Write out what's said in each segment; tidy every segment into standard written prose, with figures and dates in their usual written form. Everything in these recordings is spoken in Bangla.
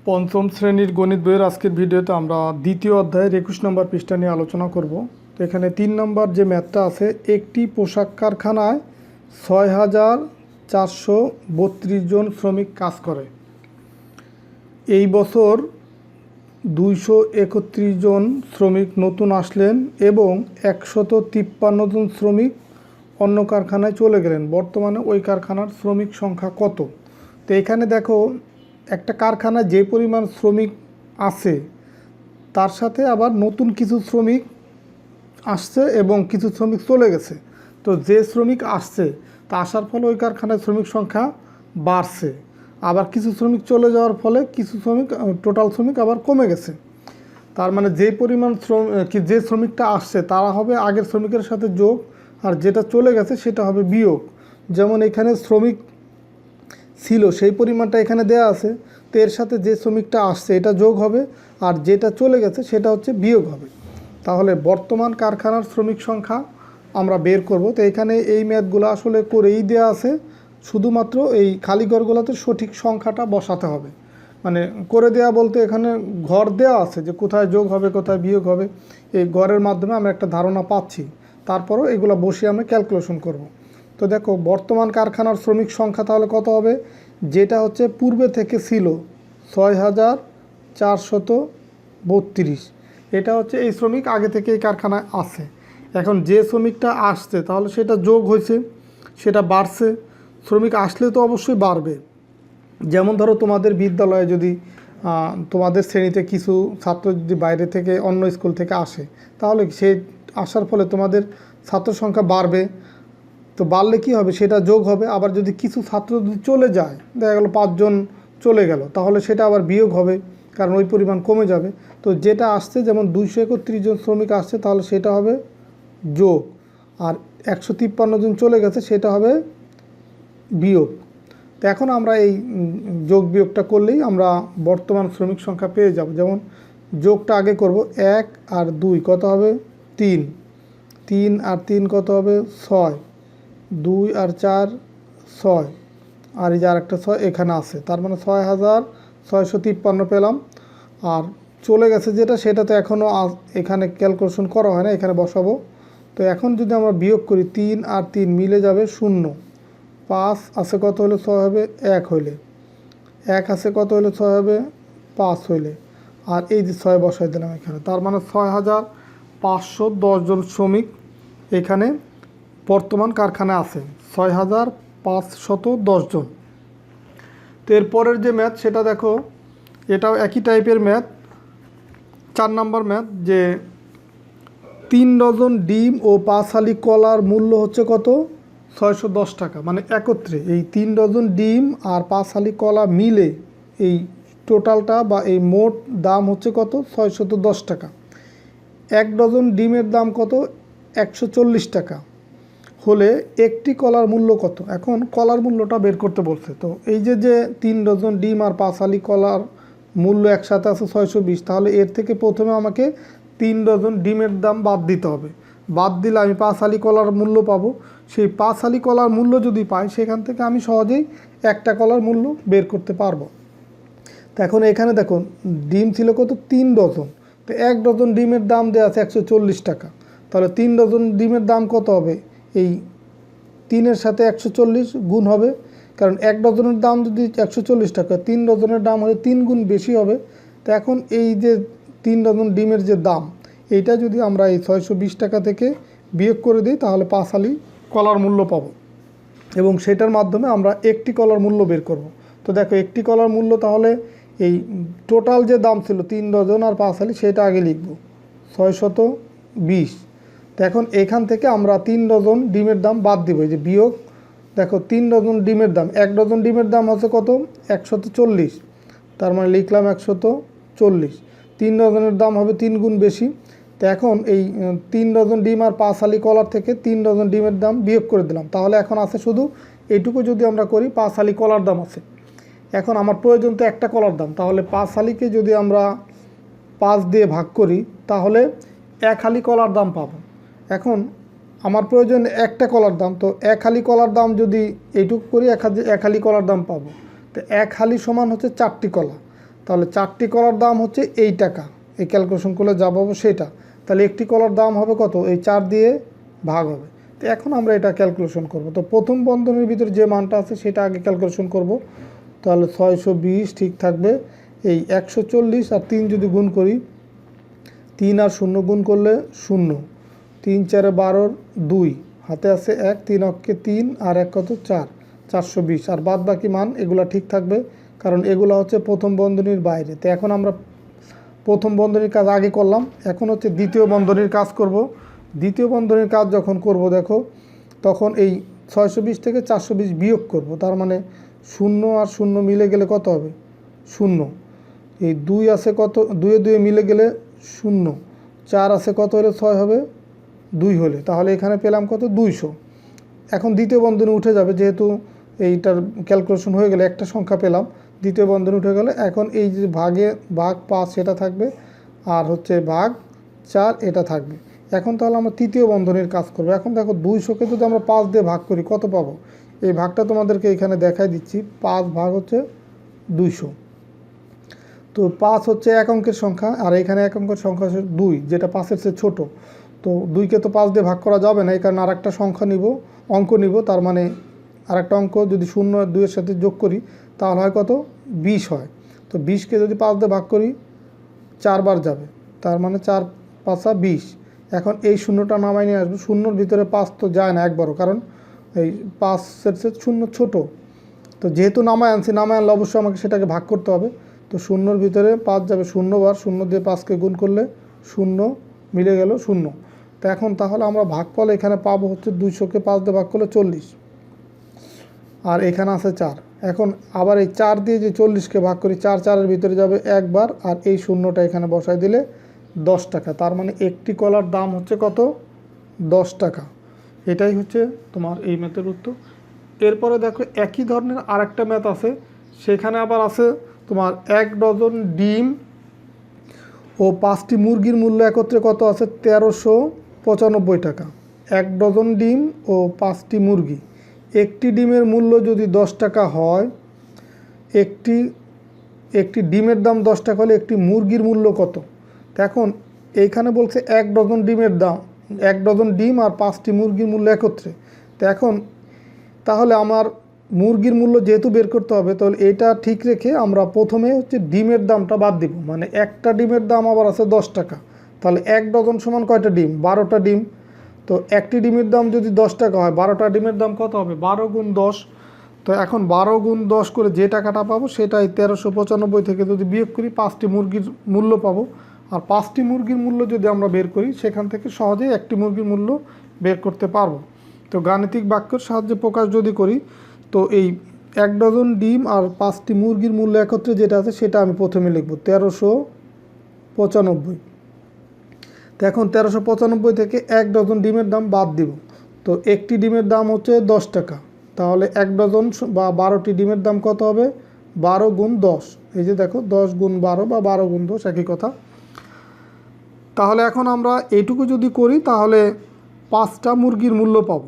পঞ্চম শ্রেণীর গণিত বইয়ের আজকের ভিডিওতে আমরা দ্বিতীয় অধ্যায়ের 21 নম্বর পৃষ্ঠা নিয়ে আলোচনা করব। তো এখানে 3 নম্বর যে ম্যাথটা আছে, একটি পোশাক কারখানায় 6,432 জন শ্রমিক কাজ করে। এই বছর 231 জন শ্রমিক নতুন আসলেন এবং 153 জন শ্রমিক অন্য কারখানায় চলে গেলেন। বর্তমানে ওই কারখানার শ্রমিক সংখ্যা কত? তো এখানে দেখো, একটা কারখানায় যে পরিমাণ শ্রমিক আছে তার সাথে আবার নতুন কিছু শ্রমিক আসছে এবং কিছু শ্রমিক চলে গেছে। তো যে শ্রমিক আসছে তা আসার ফলে ওই কারখানায় শ্রমিক সংখ্যা বাড়ছে, আবার কিছু শ্রমিক চলে যাওয়ার ফলে কিছু শ্রমিক, টোটাল শ্রমিক আবার কমে গেছে। তার মানে যে পরিমাণ যে শ্রমিকটা আসছে তারা হবে আগের শ্রমিকের সাথে যোগ, আর যেটা চলে গেছে সেটা হবে বিয়োগ। যেমন এখানে শ্রমিক ছিল সেই পরিমাণটা এখানে দেয়া আছে, তো এর সাথে যে শ্রমিকটা আসছে এটা যোগ হবে, আর যেটা চলে গেছে সেটা হচ্ছে বিয়োগ হবে। তাহলে বর্তমান কারখানার শ্রমিক সংখ্যা আমরা বের করব। তো এখানে এই ম্যাথগুলো আসলে করেই দেওয়া আছে, শুধুমাত্র এই খালি ঘরগুলোতে সঠিক সংখ্যাটা বসাতে হবে। মানে করে দেয়া বলতে এখানে ঘর দেওয়া আছে যে কোথায় যোগ হবে কোথায় বিয়োগ হবে, এই ঘরের মাধ্যমে আমরা একটা ধারণা পাচ্ছি। তারপরও এগুলো বসিয়ে আমরা ক্যালকুলেশন করব। তো দেখো, বর্তমান কারখানার শ্রমিক সংখ্যা তাহলে কত হবে? যেটা হচ্ছে পূর্বে থেকে ছিল 6,432, এটা হচ্ছে এই শ্রমিক আগে থেকে এই কারখানায় আছে। এখন যে শ্রমিকটা আসছে তাহলে সেটা যোগ হয়েছে, সেটা বাড়ছে। শ্রমিক আসলে তো অবশ্যই বাড়বে। যেমন ধরো, তোমাদের বিদ্যালয়ে যদি তোমাদের শ্রেণীতে কিছু ছাত্র যদি বাইরে থেকে অন্য স্কুল থেকে আসে, তাহলে সে আসার ফলে তোমাদের ছাত্র সংখ্যা বাড়বে। তো বাড়লে কি হবে? সেটা যোগ হবে। আবার যদি কিছু ছাত্র যদি চলে যায়, দেখা গেলো 5 জন চলে গেল, তাহলে সেটা আবার বিয়োগ হবে, কারণ ওই পরিমাণ কমে যাবে। তো যেটা আসছে, যেমন 231 জন শ্রমিক আসছে, তাহলে সেটা হবে যোগ, আর 153 জন চলে গেছে সেটা হবে বিয়োগ। তো এখন আমরা এই যোগ বিয়োগটা করলেই আমরা বর্তমান শ্রমিক সংখ্যা পেয়ে যাব। যেমন যোগটা আগে করব, 1 আর 2 কত হবে? 3, 3 আর 3 কত হবে? 6, 2 আর 4 6, আর এই যে আরেকটা 6 এখানে আছে। তার মানে 6,653 পেলাম। আর চলে গেছে যেটা, সেটা তো এখনও এখানে ক্যালকুলেশন করা হয় না, এখানে বসাবো। তো এখন যদি আমরা বিয়োগ করি, 3 আর 3 মিলে যাবে 0, 5 আছে কত হলে 6 হবে? 1 হইলে, 1 আছে কত হলে 6 হবে? 5 হইলে, আর এই যে 6 বসাই দিলাম এখানে। তার মানে 6,510 জন শ্রমিক এখানে বর্তমান কারখানায় আছে, 6,510 জন। তো এরপরের যে ম্যাথ সেটা দেখো, এটাও একই টাইপের ম্যাথ। 4 নম্বর ম্যাথ, যে 3 ডজন ডিম ও 5 হালি কলার মূল্য হচ্ছে কত? 610 টাকা। মানে একত্রে এই 3 ডজন ডিম আর 5 হালি কলা মিলে এই টোটালটা বা এই মোট দাম হচ্ছে কত? 610 টাকা। 1 ডজন ডিমের দাম কত? 140 টাকা হলে একটি কলার মূল্য কত? এখন কলার মূল্যটা বের করতে বলছে। তো এই যে 3 ডজন ডিম আর 5 হালি কলার মূল্য একসাথে আছে 620, তাহলে এর থেকে প্রথমে আমাকে 3 ডজন ডিমের দাম বাদ দিতে হবে। বাদ দিলে আমি 5 হালি কলার মূল্য পাবো। সেই 5 হালি কলার মূল্য যদি পাই, সেখান থেকে আমি সহজেই একটা কলার মূল্য বের করতে পারবো। তো এখন এখানে দেখুন, ডিম ছিল কত? 3 ডজন। তো 1 ডজন ডিমের দাম দেওয়া আছে 140 টাকা। তাহলে 3 ডজন ডিমের দাম কত হবে? এই 3-এর সাথে 140 গুণ হবে, কারণ 1 ডজনের দাম যদি 140 টাকা, 3 ডজনের দাম হলে 3 গুণ বেশি হবে। তো এখন এই যে 3 ডজন ডিমের যে দাম, এইটা যদি আমরা এই 620 টাকা থেকে বিয়োগ করে দিই, তাহলে 5 হালি কলার মূল্য পাবো, এবং সেটার মাধ্যমে আমরা একটি কলার মূল্য বের করব। তো দেখো, একটি কলার মূল্য তাহলে এই টোটাল যে দাম ছিল 3 ডজন আর 5 হালি, সেটা আগে লিখব, 620। তো এখন এখান থেকে আমরা 3 ডজন ডিমের দাম বাদ দিব, এই যে বিয়োগ। দেখো, 3 ডজন ডিমের দাম, 1 ডজন ডিমের দাম হচ্ছে কত? 140। তার মানে লিখলাম 140। 3 ডজনের দাম হবে 3 গুণ বেশি। তো এখন এই 3 ডজন ডিম আর 5 হালি কলার থেকে 3 ডজন ডিমের দাম বিয়োগ করে দিলাম। তাহলে এখন আছে শুধু এইটুকু যদি আমরা করি, 5 হালি কলার দাম আছে। এখন আমার প্রয়োজন তো একটা কলার দাম, তাহলে 5 হালিকে যদি আমরা 5 দিয়ে ভাগ করি, তাহলে 1 হালি কলার দাম পাবো। এখন আমার প্রয়োজন একটা কলার দাম, তো 1 হালি কলার দাম যদি এইটুকু করি, 1 হালি কলার দাম পাবো। তো 1 হালি সমান হচ্ছে 4টি কলা। তাহলে 4টি কলার দাম হচ্ছে এই টাকা, এই ক্যালকুলেশন করলে যা পাবো সেটা। তাহলে একটি কলার দাম হবে কত, এই 4 দিয়ে ভাগ হবে। তো এখন আমরা এটা ক্যালকুলেশন করব। তো প্রথম বন্ধনীর ভিতরে যে মানটা আছে সেটা আগে ক্যালকুলেশন করব। তাহলে 620 ঠিক থাকবে, এই 140 আর 3 যদি গুণ করি, 3 আর 0 গুণ করলে 0, 3 4 12, 2 হাতে আছে 1, 3 অক্ষে 3 আর 1 কত 4, 420। আর বাদ বাকি মান এগুলো ঠিক থাকবে, কারণ এগুলো হচ্ছে প্রথম বন্ধনীর বাইরে। তো এখন আমরা প্রথম বন্ধনীর কাজ আগে করলাম, এখন হচ্ছে দ্বিতীয় বন্ধনীর কাজ করব। দ্বিতীয় বন্ধনীর কাজ যখন করব দেখো, তখন এই 620 থেকে 420 বিয়োগ করব। তার মানে 0 আর 0 মিলে গেলে কত হবে, 0। এই 2 আছে কত, 2 এ 2 মিলে গেলে 0, 4 আছে কত হলে 6 হবে, 2 হলে। তাহলে এখানে পেলাম কত, 200। এখন দ্বিতীয় বন্ধনী উঠে যাবে, যেহেতু এইটার ক্যালকুলেশন হয়ে গেলে একটা সংখ্যা পেলাম, দ্বিতীয় বন্ধনী উঠে গেলে এখন এই যে ভাগ 5 সেটা থাকবে, আর হচ্ছে ভাগ 4 এটা থাকবে। এখন তাহলে আমরা তৃতীয় বন্ধনীর কাজ করব। এখন দেখো 200কে যদি আমরা 5 দিয়ে ভাগ করি কত পাবো, এই ভাগটা তোমাদেরকে এখানে দেখাই দিচ্ছি। 5 ভাগ হচ্ছে 200। তো 5 হচ্ছে এক অঙ্কের সংখ্যা, আর এখানে এক অঙ্কের সংখ্যা হচ্ছে 2, যেটা 5-এর চেয়ে ছোটো। তো 2কে তো 5 দিয়ে ভাগ করা যাবে না, এই কারণে আর একটা সংখ্যা নিব, অঙ্ক নিব। তার মানে আর একটা অঙ্ক যদি 0 আর 2-এর সাথে যোগ করি তাহলে হয় কত, 20 হয়। তো 20কে যদি 5 দিয়ে ভাগ করি 4 বার যাবে, তার মানে 4 5 20। এখন এই শূন্যটা নামাই নিয়ে আসবো, শূন্যর ভিতরে 5 তো যায় না একবারও, কারণ এই 5-এর চেয়ে 0 ছোটো। তো যেহেতু নামায় আনছি, নামায় আনলে অবশ্যই আমাকে সেটাকে ভাগ করতে হবে। তো শূন্যর ভিতরে 5 যাবে 0 বার, 0 দিয়ে 5কে গুণ করলে 0 মিলে গেল 0। তো এখন তাহলে আমরা ভাগফল এখানে পাবো হচ্ছে 200কে 5 দিয়ে ভাগ করলে 40, আর এখানে আছে 4। এখন আবার এই 4 দিয়ে যে 40কে ভাগ করি, 4 4-এর ভিতরে যাবে একবার, আর এই শূন্যটা এখানে বসাই দিলে 10 টাকা। তার মানে একটি কলার দাম হচ্ছে কত, 10 টাকা। এটাই হচ্ছে তোমার এই ম্যাথের উত্তর। এরপরে দেখো একই ধরনের আরেকটা ম্যাথ আছে, সেখানে আবার আছে তোমার 1 ডজন ডিম ও 5টি মুরগির মূল্য একত্রে কত আছে, 1395 টাকা। 1 ডজন ডিম ও 5টি মুরগি, একটি ডিমের মূল্য যদি 10 টাকা হয়, একটি ডিমের দাম 10 টাকা হলে একটি মুরগির মূল্য কত। এখন এইখানে বলছে 1 ডজন ডিমের দাম, 1 ডজন ডিম আর 5টি মুরগির মূল্য একত্রে। তো এখন তাহলে আমার মুরগির মূল্য যেহেতু বের করতে হবে, তাহলে এটা ঠিক রেখে আমরা প্রথমে হচ্ছে ডিমের দামটা বাদ দিব। মানে একটা ডিমের দাম আবার আছে 10 টাকা, তাহলে 1 ডজন সমান কয়টা ডিম, 12টা ডিম। তো একটি ডিমের দাম যদি 10 টাকা হয়, 12টা ডিমের দাম কত হবে, 12 গুণ 10। তো এখন 12 গুণ 10 করে যে টাকাটা পাবো সেটাই 1395 থেকে যদি বিয়োগ করি 5টি মুরগির মূল্য পাবো। আর 5টি মুরগির মূল্য যদি আমরা বের করি, সেখান থেকে সহজেই একটি মুরগির মূল্য বের করতে পারবো। তো গাণিতিক বাক্যের সাহায্যে প্রকাশ যদি করি, তো এই 1 ডজন ডিম আর 5টি মুরগির মূল্য একত্রে যেটা আছে সেটা আমি প্রথমে লিখব 1395। তো এখন 1395 থেকে 1 ডজন ডিমের দাম বাদ দিব। তো একটি ডিমের দাম হচ্ছে 10 টাকা, তাহলে 1 ডজন বা 12টি ডিমের দাম কত হবে, 12 গুণ 10। এই যে দেখো 10 গুণ 12 বা 12 গুণ 10 একই কথা। তাহলে এখন আমরা এইটুকু যদি করি তাহলে 5টা মুরগির মূল্য পাবো।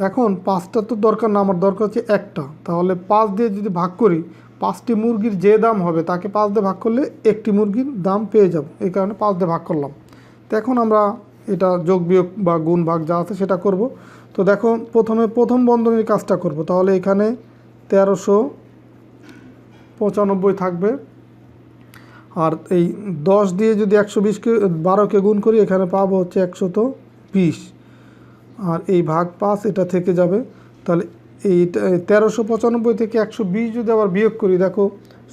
এখন 5টা তো দরকার না, আমার দরকার হচ্ছে একটা। তাহলে 5 দিয়ে যদি ভাগ করি, 5টি মুরগির যে দাম হবে তাকে 5 দিয়ে ভাগ করলে একটি মুরগির দাম পেয়ে যাব, এই কারণে 5 দিয়ে ভাগ করলাম। তো এখন আমরা এটা যোগ বিয়োগ বা গুণ ভাগ যা আছে সেটা করব। তো দেখো প্রথমে প্রথম বন্ধনীর কাজটা করব। তাহলে এখানে 1395 থাকবে, আর এই 10 দিয়ে যদি 120কে 12কে গুণ করি, এখানে পাবো হচ্ছে 120, আর এই ভাগ 5 এটা থেকে যাবে। তাহলে এই 1395 থেকে 120 যদি আবার বিয়োগ করি, দেখো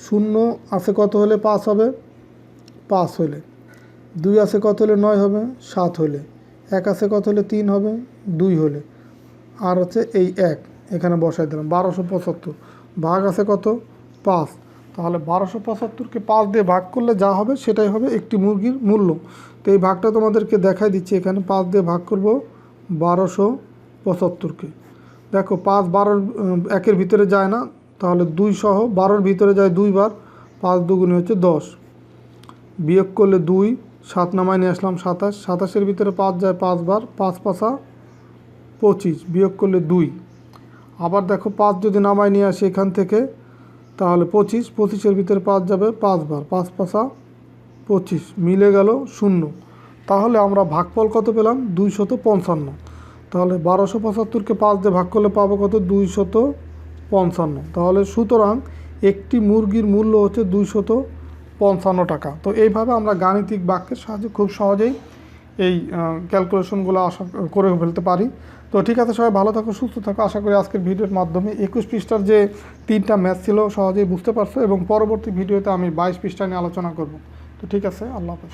0 আছে কত হলে 5 হবে, 5 হলে। 2 আছে কত হলে 9 হবে, 7 হলে। 1 আছে কত হলে 3 হবে, 2 হলে। আর হচ্ছে এই 1 এখানে বসাই দিলাম, 1275। ভাগ আছে কত, 5। তাহলে 1275কে 5 দিয়ে ভাগ করলে যা হবে সেটাই হবে একটি মুরগির মূল্য। তো এই ভাগটা তোমাদেরকে দেখাই দিচ্ছি, এখানে 5 দিয়ে ভাগ করব 1275কে। দেখো 5 12 1-এর ভিতরে যায় না, তাহলে 2 সহ 12-র ভিতরে যায় 2 বার, 5 দুগুণে হচ্ছে 10। বিয়োগ করলে 2, 7 নামায় নিয়ে আসলাম 27, 27-এর ভিতরে 5 যায় 5 বার, 5 5 25, বিয়োগ করলে 2। আবার দেখো 5 যদি নামায় নিয়ে আসি এখান থেকে, তাহলে 25, 25-এর ভিতরে 5 যাবে 5 বার, 5 পাঁচা 25, মিলে গেল 0। তাহলে আমরা ভাগফল কত পেলাম? 255। তাহলে 1275-কে 5 দিয়ে ভাগ করলে পাবো কত? 255। তাহলে সুতরাং একটি মুরগির মূল্য হচ্ছে 255 টাকা। তো এইভাবে আমরা গাণিতিক বাক্যের সাহায্যে খুব সহজেই এই ক্যালকুলেশনগুলো আশা করে ফেলতে পারি। তো ঠিক আছে, সবাই ভালো থাকো, সুস্থ থাকো। আশা করি আজকের ভিডিওর মাধ্যমে 21 পৃষ্ঠার যে 3টা ম্যাথ ছিল সহজেই বুঝতে পারছো, এবং পরবর্তী ভিডিওতে আমি 22 পৃষ্ঠা নিয়ে আলোচনা করব। তো ঠিক আছে, আল্লাহ হাফেজ।